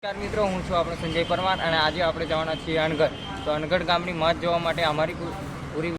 નમસ્કાર મિત્રો, હું છું આપણો સંજય પરમાર અને આજે આપણે જવાના છીએ અનગઢ. તો અનગઢ ગામની મત જોવા માટે અમારી પૂરી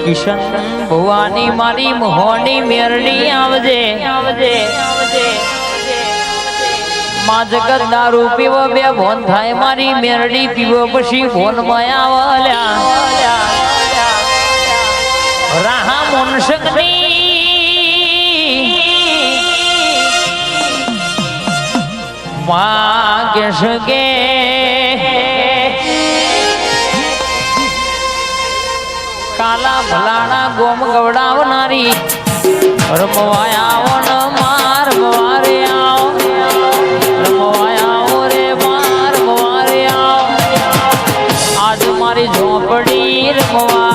કિશન ભવાની મારી મોહની મેરડી આવજે આવજે આવજે માં જગત દારૂ પીવો બે ભોન થાય મારી મેરડી પીવો પછી ભોન માં આવલ્યા રાહા મુનશકની માં કેશ કે કાલા ભલાણા ગોમ ગવડાવનારી રમવાયા ન માર મારે આવ રમવાયા રે માર મારે આવ આજ મારી ઝોપડી રમવાયા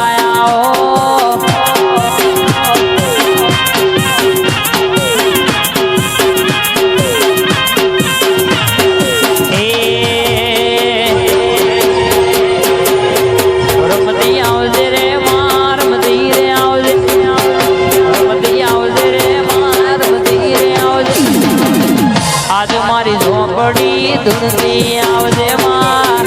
ધૂનતી આવજે માં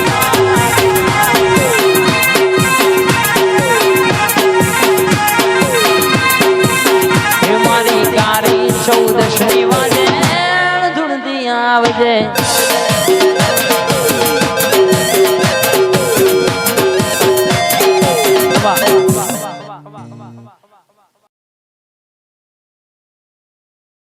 મારી કારી 14 વાજે ધૂનતી આવજે